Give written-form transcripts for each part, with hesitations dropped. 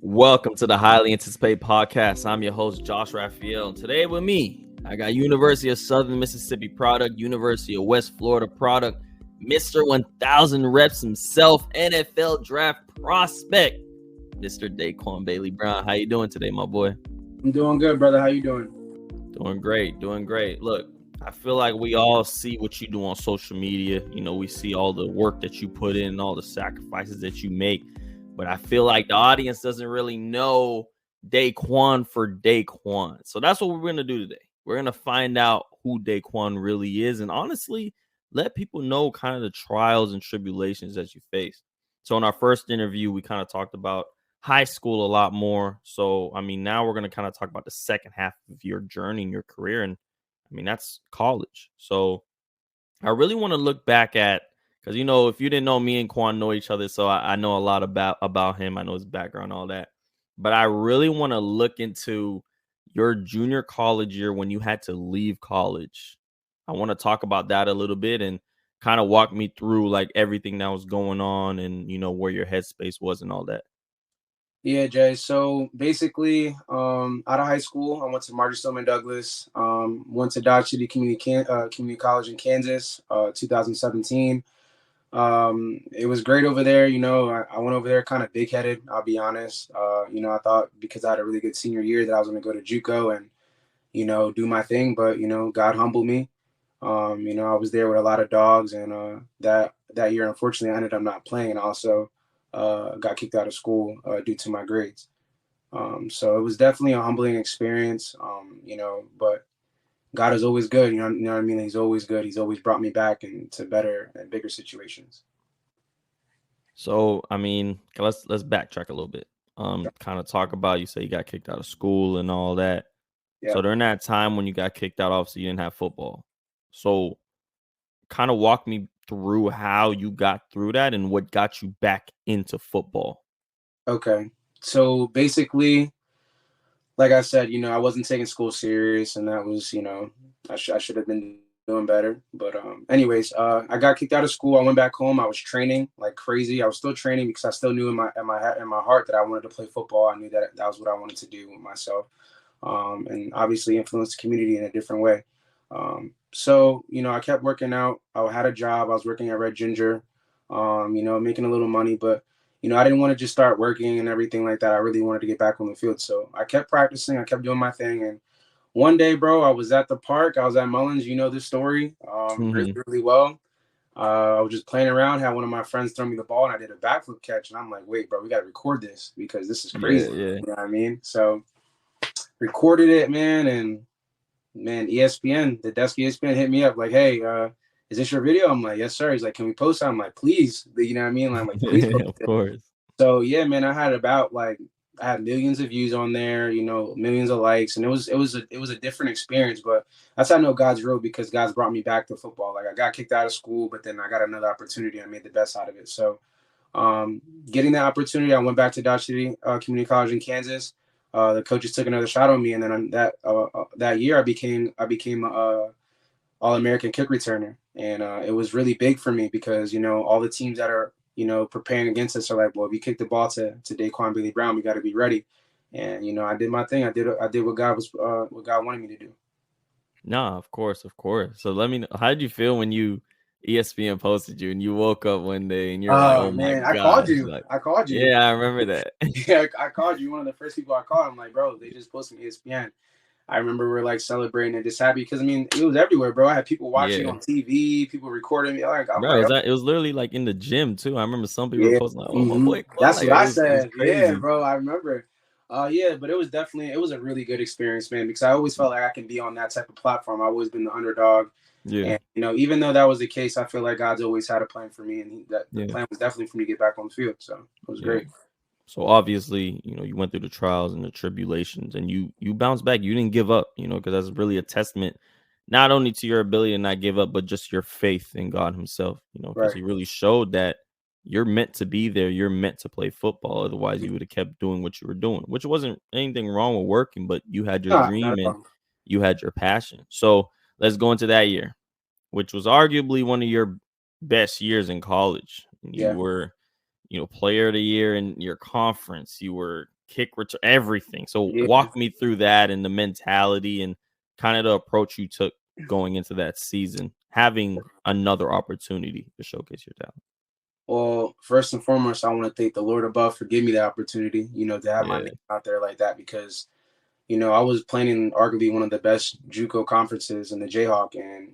Welcome to the highly anticipated podcast. I'm your host, Josh Raphael. Today with me, I got University of Southern Mississippi product, University of West Florida product, Mr. 1000 reps himself, NFL draft prospect, Mr. Daquan Bailey-Brown. How you doing today, my boy? I'm doing good, brother. How you doing? Doing great. Look, I feel like we all see what you do on social media. You know, we see all the work that you put in, all the sacrifices that you make. But I feel like the audience doesn't really know Daquan for Daquan. So that's what we're going to do today. We're going to find out who Daquan really is and honestly let people know kind of the trials and tribulations that you face. So in our first interview, we kind of talked about high school a lot more. So, now we're going to kind of talk about the second half of your journey in your career. And that's college. So I really want to look back at, because, if you didn't know, me and Quan know each other, so I know a lot about him. I know his background, all that. But I really want to look into your junior college year when you had to leave college. I want to talk about that a little bit and kind of walk me through like everything that was going on and, where your headspace was and all that. Yeah, Jay. So basically, out of high school, I went to Marjorie Stoneman Douglas. Went to Dodge City Community College in Kansas, 2017. It was great over there. I went over there kind of big headed. I'll be honest. I thought because I had a really good senior year that I was going to go to JUCO and do my thing. But God humbled me. I was there with a lot of dogs, and that year, unfortunately, I ended up not playing, and also got kicked out of school due to my grades. So it was definitely a humbling experience. But God is always good. You know what I mean? He's always good. He's always brought me back into better and bigger situations. So, let's backtrack a little bit. Kind of talk about, you say you got kicked out of school and all that. Yeah. So during that time when you got kicked out, obviously you didn't have football. So kind of walk me through how you got through that and what got you back into football. Okay. So basically, like I said, I wasn't taking school serious, and that was, I should have been doing better. But anyways, I got kicked out of school. I went back home. I was training like crazy. I was still training because I still knew in my heart that I wanted to play football. I knew that was what I wanted to do with myself, and obviously influence the community in a different way. So I kept working out. I had a job. I was working at Red Ginger, making a little money, but I didn't want to just start working and everything like that. I really wanted to get back on the field. So I kept practicing. I kept doing my thing. And one day, bro, I was at the park. I was at Mullins. You know this story really, really well. I was just playing around, had one of my friends throw me the ball, and I did a backflip catch. And I'm like, wait, bro, we got to record this because this is crazy. Yeah. You know what I mean? So recorded it, man. And, man, ESPN, the desk ESPN hit me up like, hey, is this your video? I'm like, yes, sir. He's like, can we post it? I'm like, please. You know what I mean? I'm like, please post Of course. So yeah, man, I had millions of views on there, millions of likes, and it was a different experience. But that's how I know God's real, because God's brought me back to football. Like, I got kicked out of school, but then I got another opportunity. I made the best out of it. So getting that opportunity, I went back to Dodge City Community College in Kansas. The coaches took another shot on me, and then that year I became All-American kick returner, and it was really big for me because all the teams that are preparing against us are like, well, if you kick the ball to Daquan Bailey-Brown, we got to be ready. And I did my thing. I did what God wanted me to do. No, of course. So let me know, how did you feel when ESPN posted you and you woke up one day and you're like, oh man, my God. I called you. Yeah, I remember that. Yeah, I called you. One of the first people I called. I'm like, bro, they just posted ESPN. I remember we're like celebrating and just happy because it was everywhere, bro. I had people watching on TV, people recording me. It was literally like in the gym too. I remember some people were posting like, "Oh my boy." That's what I said. Yeah, bro, I remember. Yeah, but it was a really good experience, man, because I always felt like I can be on that type of platform. I've always been the underdog. Yeah. And even though that was the case, I feel like God's always had a plan for me, and the plan was definitely for me to get back on the field. So it was great. So obviously, you went through the trials and the tribulations, and you bounced back. You didn't give up, because that's really a testament, not only to your ability to not give up, but just your faith in God Himself. Because He really showed that you're meant to be there. You're meant to play football. Otherwise, you would have kept doing what you were doing, which wasn't anything wrong with working, but you had your dream and you had your passion. So let's go into that year, which was arguably one of your best years in college. You player of the year in your conference. You were kick return, everything. So Yeah. walk me through that and the mentality and kind of the approach you took going into that season, having another opportunity to showcase your talent. Well, first and foremost, I want to thank the Lord above for giving me the opportunity, to have my Yeah, name out there like that because, I was playing in arguably one of the best JUCO conferences in the Jayhawk, and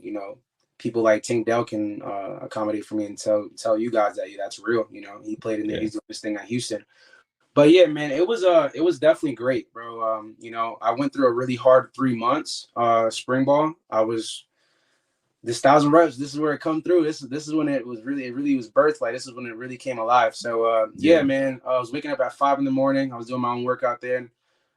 people like Tank Dell can accommodate for me and tell you guys that that's real. He played in there. yeah, He's doing this thing at Houston. But yeah, man, it was definitely great, bro. I went through a really hard 3 months, spring ball. I was this 1,000 reps. This is where it come through. This is when it really was birthed. Like this is when it really came alive. So yeah, yeah, man, I was waking up at 5 a.m. I was doing my own workout there.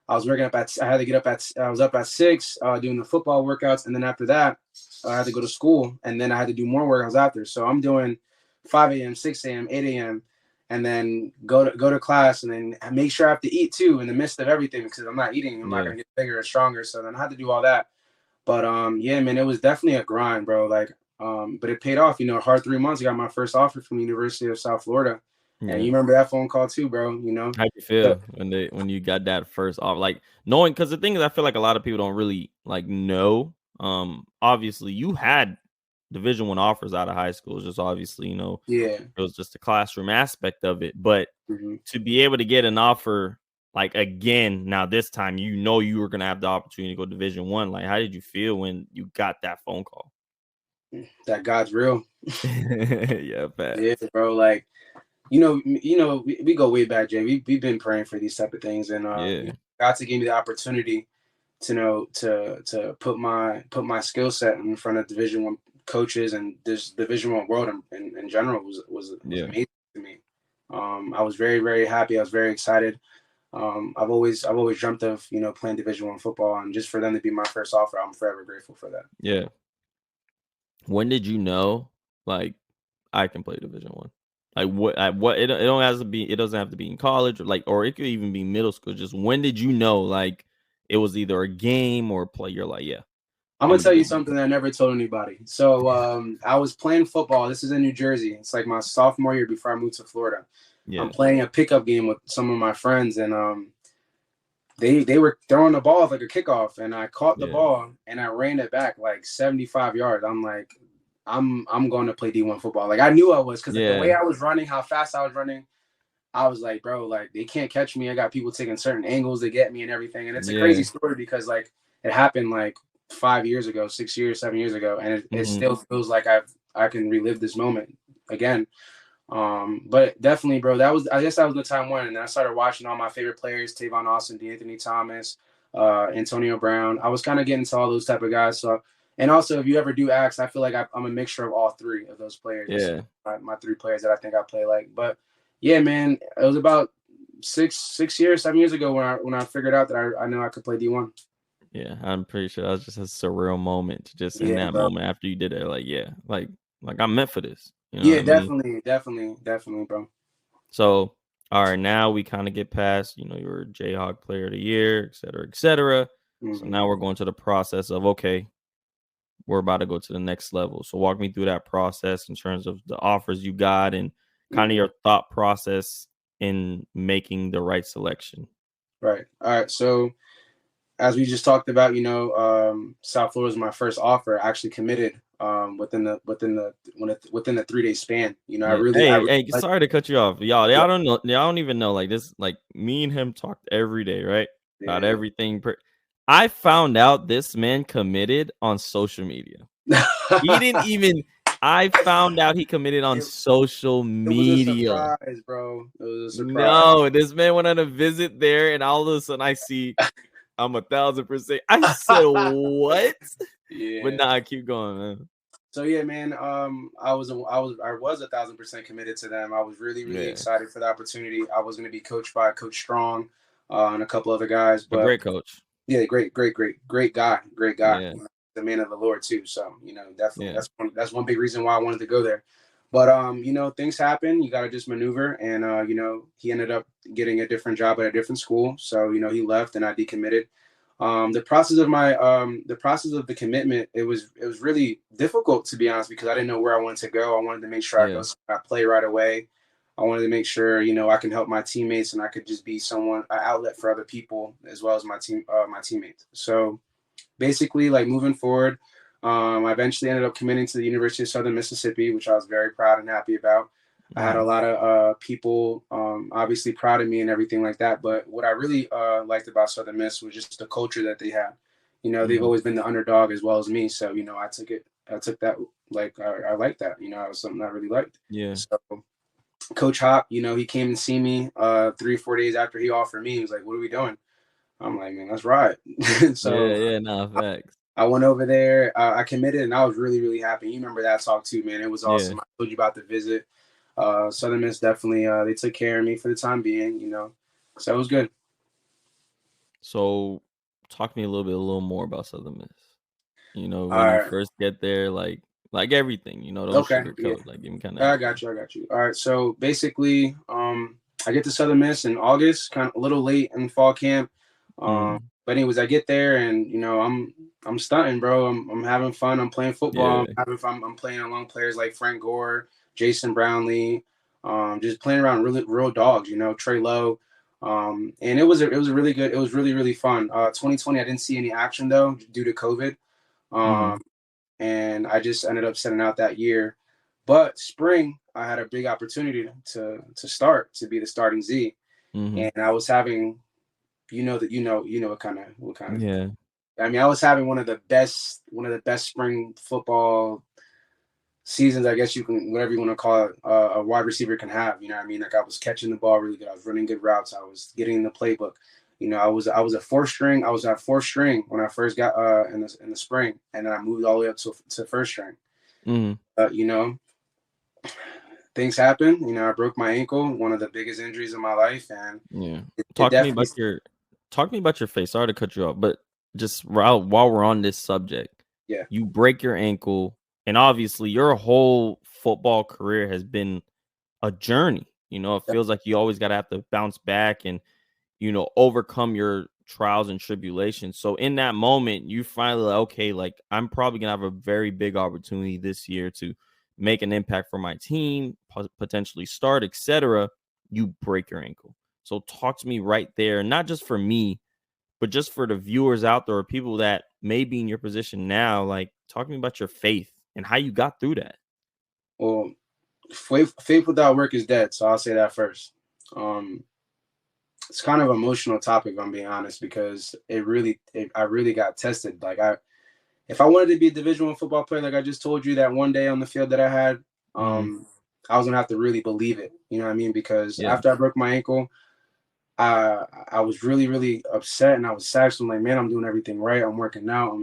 I was waking up I had to get up I was up at 6, doing the football workouts, and then after that, I had to go to school, and then I had to do more workouts after. So I'm doing 5 a.m., 6 a.m., 8 a.m., and then go to class, and then make sure I have to eat too in the midst of everything because I'm not eating. I'm not yeah. gonna get bigger or stronger. So then I had to do all that. But yeah, man, it was definitely a grind, bro. Like, but it paid off. A hard 3 months. I got my first offer from the University of South Florida, and Yeah. you remember that phone call too, bro. How'd you feel when you got that first off? Like knowing, because the thing is, I feel like a lot of people don't really like know. Obviously, you had Division I offers out of high school. It's just obviously, Yeah. it was just the classroom aspect of it. But Mm-hmm. to be able to get an offer, like again, now this time, you were gonna have the opportunity to go Division I. Like, how did you feel when you got that phone call? That God's real. Yeah, Yeah, facts. bro. Like, we go way back, Jay. We've been praying for these type of things, and Yeah, God to give me the opportunity to to put my skill set in front of Division I coaches and this Division I world in general was yeah, amazing to me. I was very, very happy. I was very excited. I've always dreamt of playing Division I football, and just for them to be my first offer, I'm forever grateful for that. yeah. When did you know, like, I can play Division I? Like, what it don't has to be. It doesn't have to be in college, or it could even be middle school. Just when did you know, like, it was either a game or a play? You're like, yeah, I'm I'm gonna gonna tell you do something that I never told anybody. So I was playing football. This is in New Jersey. It's like my sophomore year before I moved to Florida. I'm yeah, playing a pickup game with some of my friends, and they were throwing the ball like a kickoff, and I caught the yeah, ball and I ran it back like 75 yards. I'm like, I'm going to play D1 football. Like I knew I was because the yeah, way I was running, how fast I was running, I was like, bro, like they can't catch me. I got people taking certain angles to get me and everything. And it's a yeah. crazy story because like it happened like 5 years ago, 6 years, 7 years ago, and it Hmm. still feels like I can relive this moment again. But definitely, bro, I guess that was the time when, and I started watching all my favorite players: Tavon Austin, D'Anthony Thomas, Antonio Brown. I was kind of getting to all those type of guys. So, and also, if you ever do ask, I feel like I'm a mixture of all three of those players. Just Yeah. my three players that I think I play like. But yeah, man, it was about 6 years, 7 years ago when I figured out that I know I could play D1. Yeah, I'm pretty sure that was just a surreal moment to just in Yeah, that bro. moment after you did it, like, yeah, like I'm meant for this. You know what Yeah, I mean? definitely, bro. So, all right, now we kind of get past, you're a Jayhawk player of the year, et cetera, et cetera. So Mm-hmm. now we're going to the process of, okay, we're about to go to the next level. So walk me through that process in terms of the offers you got and kind of Mm-hmm. your thought process in making the right selection. Right. All right. So as we just talked about, South Florida was my first offer. I actually committed within the 3 day span. I Yeah. really, Hey, like, sorry to cut you off. Y'all, yeah, y'all don't know. Y'all don't even know. Like this, like me and him talked every day, right? About yeah. everything. I found out this man committed on social media. He didn't even. I found out he committed on it, social it was a media. surprise, bro. It was a surprise. No, this man went on a visit there, and all of a sudden I see I'm 1,000%. I said, what? But Yeah. nah, keep going, man. So yeah, man. I was 1,000% committed to them. I was really, really Yeah. excited for the opportunity. I was going to be coached by Coach Strong, and a couple other guys, A but great coach. yeah, great guy, great guy. Yeah. The man of the Lord too. So definitely Yeah. that's one big reason why I wanted to go there. But things happen. You got to just maneuver, and he ended up getting a different job at a different school. So he left, and I decommitted. The process of the commitment, it was really difficult, to be honest, because I didn't know where I wanted to go. I wanted to make sure I Yeah. play right away. I wanted to make sure, you know, I can help my teammates and I could just be an outlet for other people as well as my teammates. So basically, like moving forward, I eventually ended up committing to the University of Southern Mississippi, which I was very proud and happy about. I had a lot of people obviously proud of me and everything like that. But what I really liked about Southern Miss was just the culture that they had. You know, they've always been the underdog as well as me. So, you know, I took that like I liked that. You know, it was something I really liked. Yeah. So Coach Hop, you know, he came and see me 3 or 4 days after he offered me. He was like, "What are we doing?" I'm like, "Man, let's ride." So Facts. I went over there. I committed, and I was really, really happy. You remember that talk too, man? It was awesome. I told you about the visit. Southern Miss definitely they took care of me for the time being, you know. So it was good. So talk to me a little more about Southern Miss. You know, when you first get there, like everything, you know, don't sugarcoat. Like give me kind of I got you. All right. So basically, I get to Southern Miss in August, kind of a little late in fall camp. But anyways, I get there and you know, I'm stunting, bro. I'm having fun. I'm playing football. I'm having fun. I'm playing along players like Frank Gore, Jason Brownlee, just playing around real dogs, you know, Trey Lowe. And it was really good. It was really fun. 2020, I didn't see any action though due to COVID. And I just ended up setting out that year. But spring, I had a big opportunity to be the starting Z, and I was having, what kind of. Yeah. I mean, I was having one of the best spring football seasons, I guess whatever you want to call it, a wide receiver can have. You know what I mean? Like I was catching the ball really good. I was running good routes. I was getting in the playbook. You know, I was a fourth string. I was at fourth string when I first got in the spring, and then I moved all the way up to first string. You know, things happen. You know, I broke my ankle, one of the biggest injuries of my life, and talk to me about your face. Sorry to cut you off, but just while we're on this subject, you break your ankle, and obviously your whole football career has been a journey. You know, it feels like you always got to have to bounce back and, you know, overcome your trials and tribulations. So in that moment, you finally like, okay, like I'm probably gonna have a very big opportunity this year to make an impact for my team, potentially start, etc. You break your ankle. So talk to me right there, not just for me, but just for the viewers out there or people that may be in your position now. Like, talk to me about your faith and how you got through that. Well, faith without work is dead. So I'll say that first. It's kind of an emotional topic, if I'm being honest, because I really got tested. Like if I wanted to be a Division I football player, like I just told you that one day on the field that I had, I was gonna have to really believe it. You know what I mean? Because after I broke my ankle, I was really, really upset and I was sad. So I'm like, man, I'm doing everything right. I'm working out.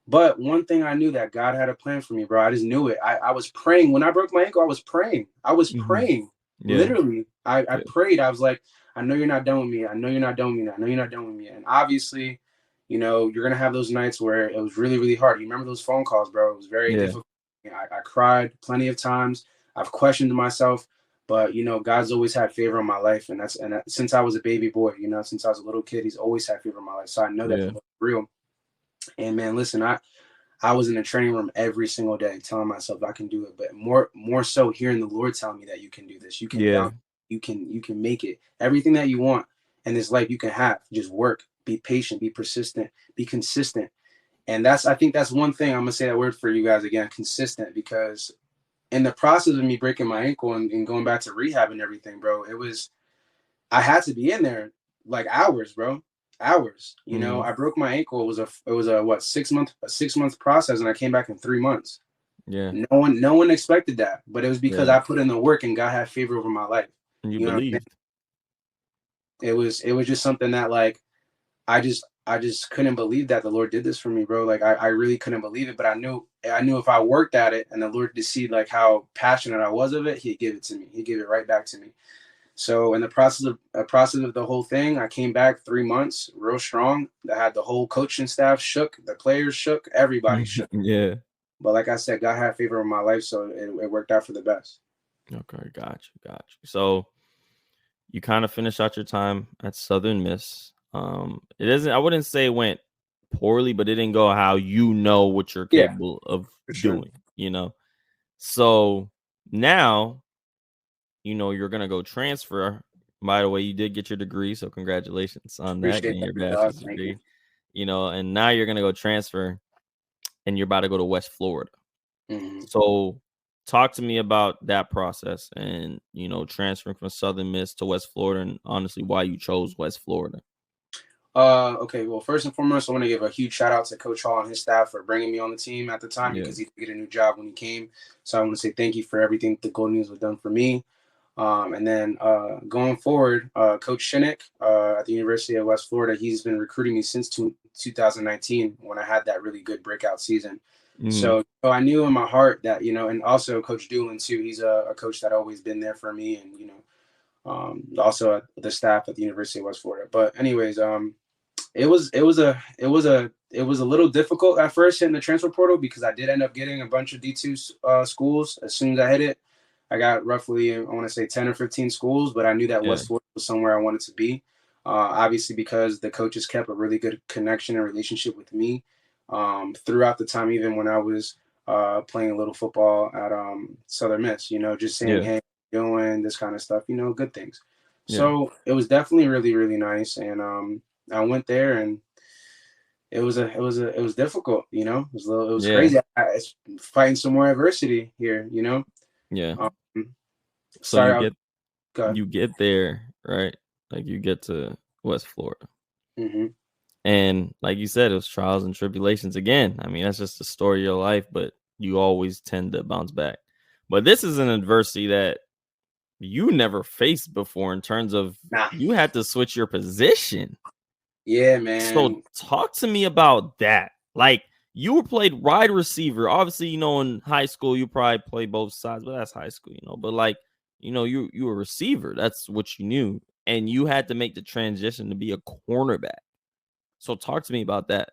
But one thing I knew that God had a plan for me, bro. I just knew it. I was praying. When I broke my ankle, I was praying. Praying. Literally. I prayed. I was like, I know you're not done with me. I know you're not done with me. I know you're not done with me. And obviously, you know, you're going to have those nights where it was really, really hard. You remember those phone calls, bro? It was very difficult. I cried plenty of times. I've questioned myself, but, you know, God's always had favor on my life. And since I was a baby boy, you know, since I was a little kid, he's always had favor on my life. So I know that's real. And man, listen, I was in the training room every single day telling myself I can do it, but more so hearing the Lord tell me that you can do this. You can you can make it. Everything that you want in this life you can have. Just work, be patient, be persistent, be consistent. And I think that's one thing. I'm gonna say that word for you guys again, consistent, because in the process of me breaking my ankle and going back to rehab and everything, bro, I had to be in there like hours, bro. Hours. You know, I broke my ankle. It was a 6 month process, and I came back in 3 months. Yeah. No one expected that, but it was because I put in the work and God had favor over my life. And you believed. It was just something that like I just couldn't believe that the Lord did this for me, bro. Like I really couldn't believe it, but I knew if I worked at it and the Lord could see like how passionate I was of it, He'd give it to me. He'd give it right back to me. So in the process of the whole thing, I came back 3 months real strong. I had the whole coaching staff shook, the players shook, everybody shook. Yeah. But like I said, God had favor in my life, so it worked out for the best. Okay, got you. So you kind of finished out your time at Southern Miss. It isn't. I wouldn't say it went poorly, but it didn't go how you know what you're capable of doing. You know. So now you're gonna go transfer. By the way, you did get your degree, so congratulations on that, Appreciate getting that, your big dog. bachelor's Thank you. degree. And now you're gonna go transfer, and you're about to go to West Florida. Mhm. So talk to me about that process and transferring from Southern Miss to West Florida, and honestly why you chose West Florida. Okay. Well, first and foremost, I want to give a huge shout out to Coach Hall and his staff for bringing me on the team at the time Yeah. because he did get a new job when he came. So I want to say thank you for everything the Golden Eagles have done for me. And then going forward, Coach Shinnick at the University of West Florida, he's been recruiting me since 2019 when I had that really good breakout season. Mm-hmm. So I knew in my heart that, and also Coach Doolin too, he's a coach that always been there for me and, also the staff at the University of West Florida. But anyways, it was a little difficult at first hitting the transfer portal because I did end up getting a bunch of D2 schools as soon as I hit it. I got roughly, I want to say 10 or 15 schools, but I knew that Yeah. West Florida was somewhere I wanted to be. Obviously, because the coaches kept a really good connection and relationship with me throughout the time, even when I was playing a little football at Southern Miss, just saying, Yeah. hey, doing this kind of stuff, good things. Yeah. So it was definitely really, really nice. And I went there and it was difficult, it was Yeah. crazy. It's fighting some more adversity here. Yeah. Um, So you sorry, get go ahead. you get there, right? Like you get to West Florida. Mm-hmm. And like you said, it was trials and tribulations again. I mean, that's just the story of your life, but you always tend to bounce back. But this is an adversity that you never faced before in terms of Nah, you had to switch your position. yeah, So man. talk to me about that. Like you were played wide receiver. Obviously, in high school you probably play both sides, but that's high school. But like, you were a receiver. That's what you knew. And you had to make the transition to be a cornerback. So talk to me about that.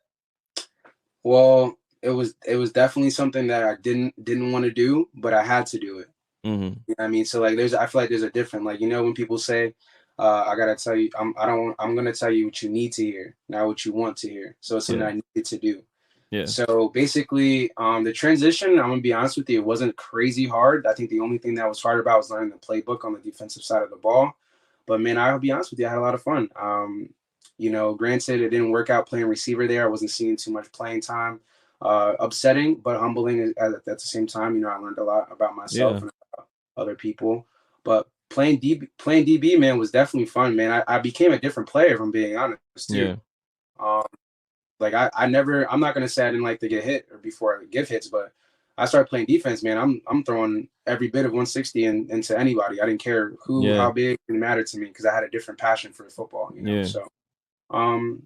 Well, it was definitely something that I didn't want to do, but I had to do it. Mm-hmm. You know what I mean? So like I feel like there's a different, like, when people say, I gotta tell you, I'm gonna tell you what you need to hear, not what you want to hear. So it's something Yeah. I needed to do. Yeah. So basically, the transition, I'm gonna be honest with you, it wasn't crazy hard. I think the only thing that was hard about was learning the playbook on the defensive side of the ball. But man, I'll be honest with you, I had a lot of fun. Granted, it didn't work out playing receiver there. I wasn't seeing too much playing time. Upsetting, but humbling at the same time. I learned a lot about myself Yeah. and about other people. But playing DB, man, was definitely fun, man. I became a different player, if I'm being honest, too. Yeah. Um, like I'm not gonna say I didn't like to get hit or before I give hits, but I started playing defense, man. I'm throwing every bit of 160 into anybody. I didn't care Yeah. how big, it mattered to me because I had a different passion for football. Yeah. So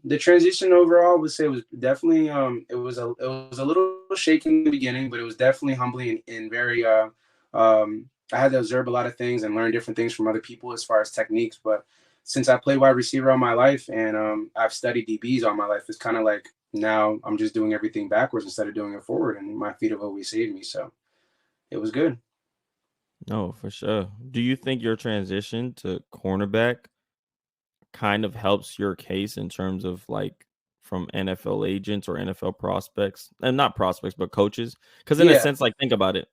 the transition overall, I would say, was definitely it was a little shaky in the beginning, but it was definitely humbling and very I had to observe a lot of things and learn different things from other people as far as techniques. But since I played wide receiver all my life and I've studied DBs all my life, it's kind of like now I'm just doing everything backwards instead of doing it forward, and my feet have always saved me. So it was good. No, for sure. Do you think your transition to cornerback kind of helps your case in terms of like from NFL agents or NFL prospects, and not prospects, but coaches? Because in a Yeah. sense, like think about it,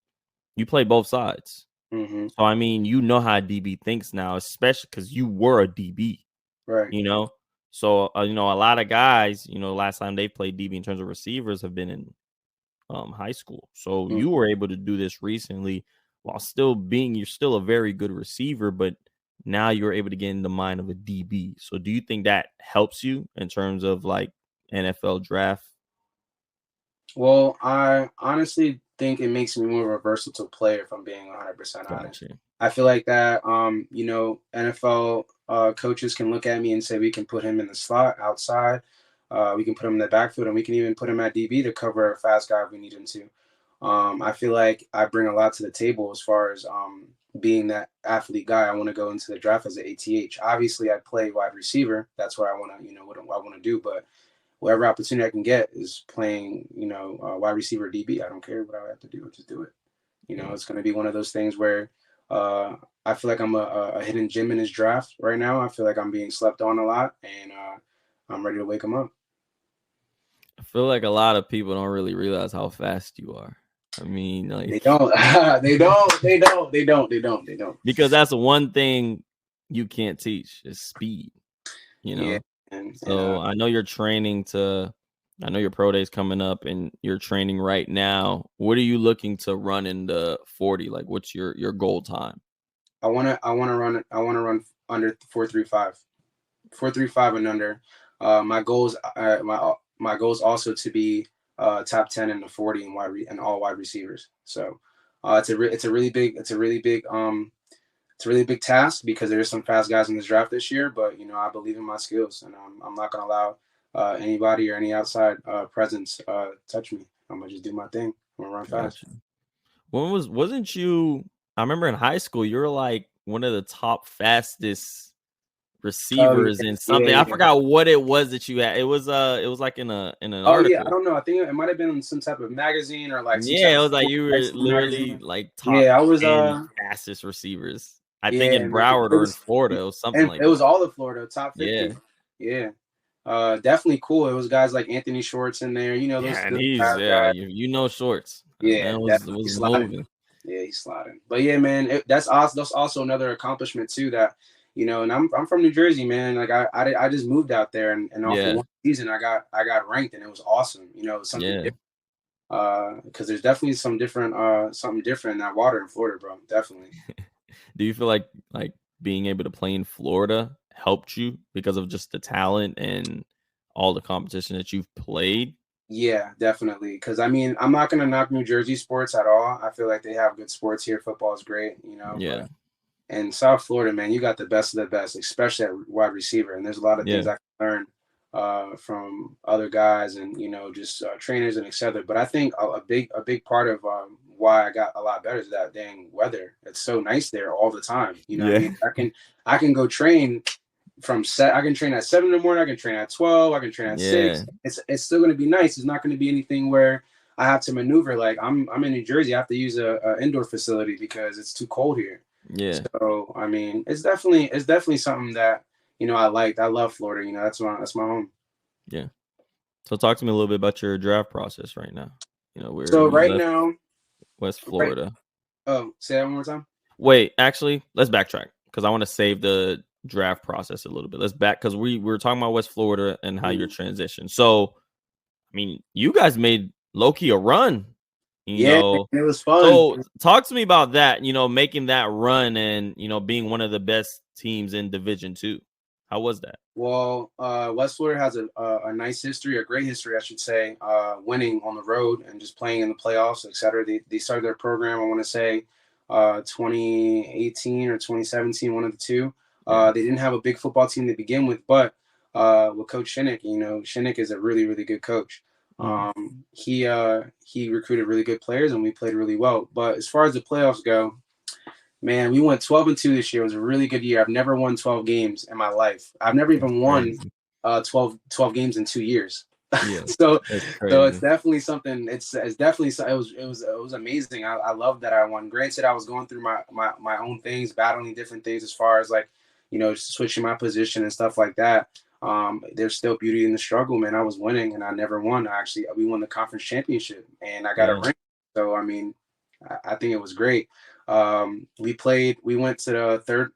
you play both sides. Mm-hmm. So I mean, how DB thinks now, especially because you were a DB. Right. You know, so a lot of guys, last time they played DB in terms of receivers have been in high school. So Mm. you were able to do this recently while you're still a very good receiver, but now you're able to get in the mind of a DB. So do you think that helps you in terms of like NFL draft? Well, I honestly think it makes me more of a versatile player, if I'm being 100% honest. Gotcha. I feel like that, NFL coaches can look at me and say we can put him in the slot outside. We can put him in the backfield, and we can even put him at DB to cover a fast guy if we need him to. I feel like I bring a lot to the table as far as being that athlete guy. I want to go into the draft as an ATH. Obviously, I play wide receiver. That's what I want to, what I want to do. But whatever opportunity I can get is playing, wide receiver DB. I don't care what I have to do, just do it. Yeah. It's going to be one of those things where I feel like I'm a hidden gem in his draft right now. I feel like I'm being slept on a lot, and I'm ready to wake him up. I feel like a lot of people don't really realize how fast you are. I mean, like They don't. They don't. because that's one thing you can't teach is speed. Yeah. And So I know you're training to. I know your pro day's coming up, and you're training right now. What are you looking to run in the 40? Like, what's your goal time? I wanna run under 4.35. 4.35 and under. My goals my goals also to be top 10 in the 40 and all wide receivers. So it's a really big task because there's some fast guys in this draft this year. But I believe in my skills, and I'm not gonna allow anybody or any outside presence touch me. I'm gonna just do my thing. I'm gonna run fast. Gotcha. Wasn't you? I remember in high school you were like one of the top fastest receivers in something. I forgot what it was that you had. It was like in an article. Yeah, I don't know. I think it might have been in some type of magazine or like it was like you were literally like top I was 10 fastest receivers. I think in Broward or in Florida or something like that. It was all of Florida, top 50. Yeah. Definitely cool. It was guys like Anthony Shorts in there, those and he's Shorts. Yeah, was moving. Yeah, he's sliding. But yeah, man, that's also another accomplishment too that and I'm from New Jersey, man. Like I just moved out there, and off of one season I got ranked, and it was awesome. Something different. Because there's definitely something different in that water in Florida, bro. Definitely. Do you feel like being able to play in Florida helped you because of just the talent and all the competition that you've played? Yeah, definitely. Because I'm not gonna knock New Jersey sports at all. I feel like they have good sports here. Football is great, Yeah. But in South Florida, man, you got the best of the best, especially at wide receiver. And there's a lot of things I can learn from other guys and just trainers and etc. But I think a big part of why I got a lot better is that dang weather. It's so nice there all the time. What I mean? I can go train I can train at 7 in the morning. I can train at 12. I can train at 6. It's still going to be nice. It's not going to be anything where I have to maneuver. Like I'm in New Jersey. I have to use a indoor facility because it's too cold here. Yeah. So I mean, it's definitely something that I liked. I love Florida. That's my home. Yeah. So talk to me a little bit about your draft process right now. Right now, West Florida. Say that one more time. Wait, actually, let's backtrack because I want to save the draft process a little bit. Let's back because we were talking about West Florida and how your transition. So, I mean, you guys made low-key a run. It was fun. So talk to me about that, making that run and, being one of the best teams in Division II. How was that? Well, West Florida has a nice history, a great history, I should say, winning on the road and just playing in the playoffs, et cetera. They started their program, I want to say, 2018 or 2017, one of the two. They didn't have a big football team to begin with, but with Coach Shinnick, Shinnick is a really, really good coach. He recruited really good players, and we played really well. But as far as the playoffs go, man, we went 12-2 this year. It was a really good year. I've never won 12 games in my life. I've never even won 12 games in 2 years. Yeah, so it's definitely something. It's definitely it was amazing. I love that I won. Granted, I was going through my own things, battling different things as far as like switching my position and stuff like that. There's still beauty in the struggle, man. I was winning and I never won. We won the conference championship and I got a ring. So I mean, I think it was great. We went to the third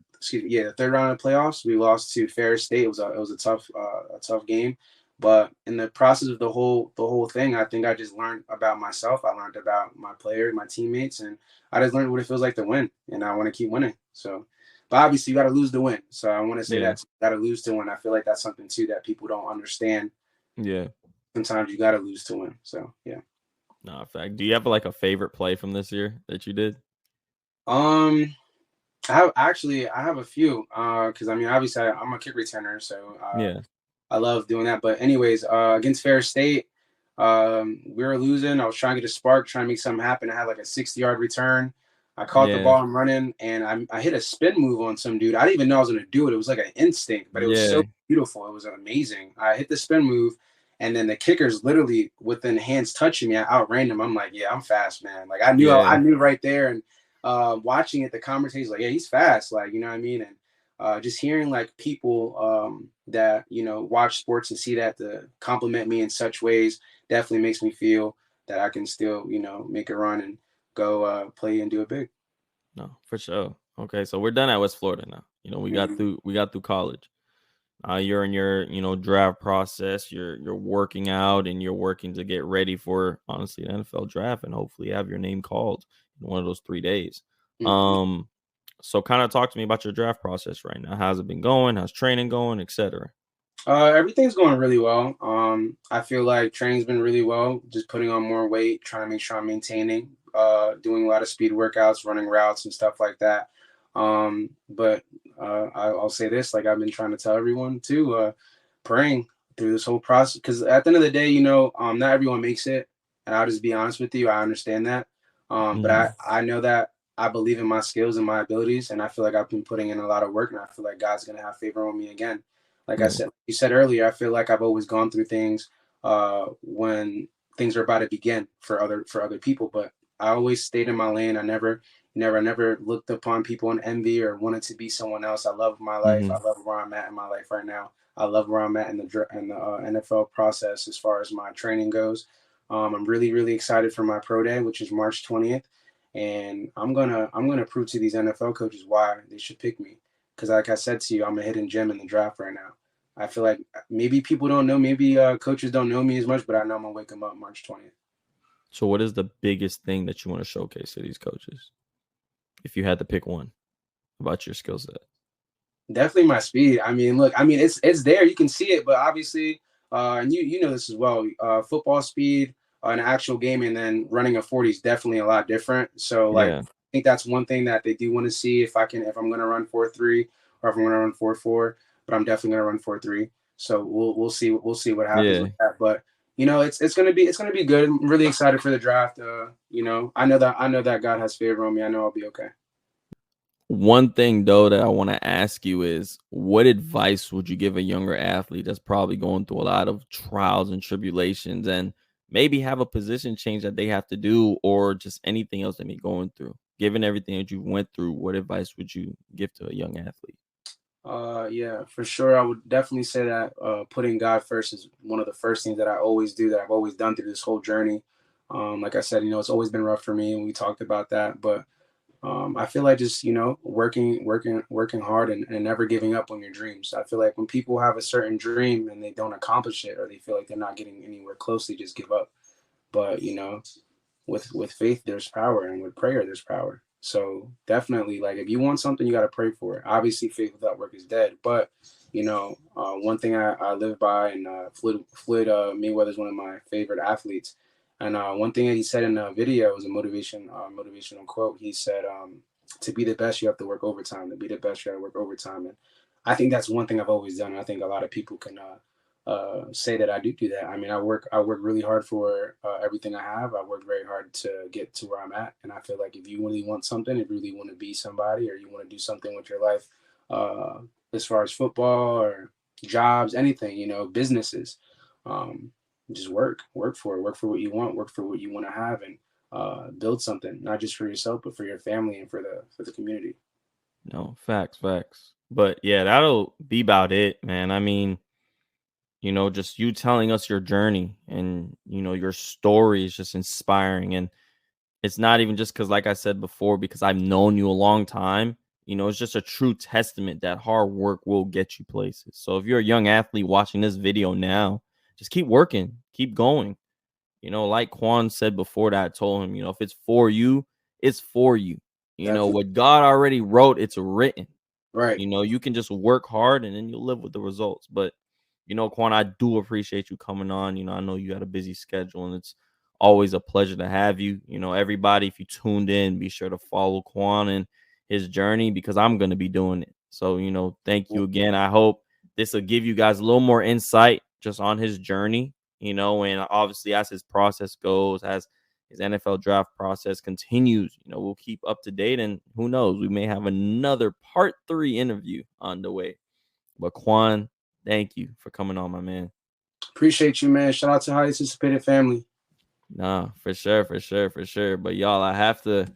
round of the playoffs. We lost to Ferris State. It was a tough game. But in the process of the whole thing, I think I just learned about myself. I learned about my players, my teammates, and I just learned what it feels like to win. And I want to keep winning. So, but obviously, you got to lose to win. So I want to say that you got to lose to win. I feel like that's something too that people don't understand. Yeah. Sometimes you got to lose to win. So yeah. No, in fact, do you have like a favorite play from this year that you did? I have a few. Because I mean, obviously, I'm a kick returner, so I love doing that. But anyways, against Ferris State, we were losing. I was trying to get a spark, trying to make something happen. I had like a 60-yard return. I caught the ball and running, and I hit a spin move on some dude. I didn't even know I was going to do it. It was like an instinct, but it was so beautiful. It was amazing. I hit the spin move, and then the kicker's literally within hands touching me. I outran him. I'm like, yeah, I'm fast, man. Like I knew right there. And watching it, the commentators like, yeah, he's fast. Like, you know what I mean? And just hearing like people that watch sports and see that to compliment me in such ways definitely makes me feel that I can still, you know, make a run and go play and do it big. No, for sure. Okay, so we're done at West Florida now. You know, we got through college. You're in your, draft process. You're working out and you're working to get ready for, honestly, the NFL draft, and hopefully have your name called in one of those 3 days. Mm-hmm. So kind of talk to me about your draft process right now. How's it been going? How's training going, etc.? Everything's going really well. I feel like training's been really well. Just putting on more weight, trying to make sure I'm maintaining. Doing a lot of speed workouts, running routes and stuff like that. But I'll say this, like I've been trying to tell everyone too, praying through this whole process. Because at the end of the day, not everyone makes it, and I'll just be honest with you. I understand that. But I know that I believe in my skills and my abilities, and I feel like I've been putting in a lot of work, and I feel like God's gonna have favor on me again. Like I Yeah. said, you said earlier, I feel like I've always gone through things when things are about to begin for other people. But I always stayed in my lane. I never looked upon people in envy or wanted to be someone else. I love my life. I Mm-hmm. love where I'm at in my life right now. I love where I'm at in the NFL process as far as my training goes. I'm really excited for my pro day, which is March 20th, and I'm gonna prove to these NFL coaches why they should pick me. Because like I said to you, I'm a hidden gem in the draft right now. I feel like maybe people don't know, maybe coaches don't know me as much, but I know I'm gonna wake them up March 20th. So what is the biggest thing that you want to showcase to these coaches, if you had to pick one about your skill set? Definitely my speed. I mean, look, I mean it's there. You can see it, but obviously, and you know this as well. Football speed in an actual game, and then running a 40 is definitely a lot different. So like, Yeah. I think that's one thing that they do want to see if I'm gonna run 4.3 or if I'm gonna run 4.4. But I'm definitely gonna run 4.3. So we'll see what happens Yeah. with that. But it's gonna be good. I'm really excited for the draft. I know that God has favor on me. I know I'll be okay. One thing though that I want to ask you is, what advice would you give a younger athlete that's probably going through a lot of trials and tribulations, and maybe have a position change that they have to do, or just anything else they may be going through? Given everything that you went through, what advice would you give to a young athlete? Yeah, for sure. I would definitely say that putting God first is one of the first things that I always do, that I've always done through this whole journey. Like I said, it's always been rough for me, and we talked about that. But I feel like just working hard and never giving up on your dreams. I feel like when people have a certain dream and they don't accomplish it, or they feel like they're not getting anywhere close, they just give up. But with faith there's power, and with prayer there's power. So definitely, like, if you want something, you got to pray for it. Obviously faith without work is dead, but one thing I live by, and Floyd Mayweather is one of my favorite athletes, and one thing that he said in a video was a motivational quote. He said, to be the best you have to work overtime. To be the best you have to work overtime. And I think that's one thing I've always done. I think a lot of people can say that I do that. I mean, I work really hard for everything I have. I work very hard to get to where I'm at, and I feel like if you really want something, if you really want to be somebody, or you want to do something with your life, uh, as far as football or jobs, anything, businesses, um, just work for it, work for what you want, work for what you want to have, and build something, not just for yourself, but for your family and for the community. No, facts. But yeah, that'll be about it, man. I mean, just you telling us your journey, and your story is just inspiring. And it's not even just because, like I said before, because I've known you a long time. It's just a true testament that hard work will get you places. So if you're a young athlete watching this video now, just keep working, keep going. Like Quan said before, that I told him, if it's for you, it's for you. Definitely. What God already wrote, it's written. Right. You can just work hard, and then you'll live with the results. But, Quan, I do appreciate you coming on. I know you got a busy schedule, and it's always a pleasure to have you. Everybody, if you tuned in, be sure to follow Quan and his journey, because I'm going to be doing it. So, thank you again. I hope this will give you guys a little more insight just on his journey, and obviously as his process goes, as his NFL draft process continues, we'll keep up to date, and who knows, we may have another part 3 interview on the way. But Quan, thank you for coming on, my man. Appreciate you, man. Shout out to highly anticipated family. Nah, for sure. But y'all, I have to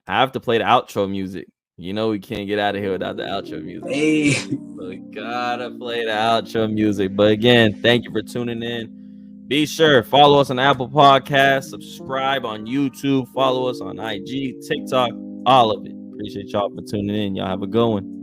play the outro music. We can't get out of here without the outro music. Hey. So we gotta play the outro music. But again, thank you for tuning in. Be sure follow us on Apple Podcasts, subscribe on YouTube, follow us on IG, TikTok, all of it. Appreciate y'all for tuning in. Y'all have a good one.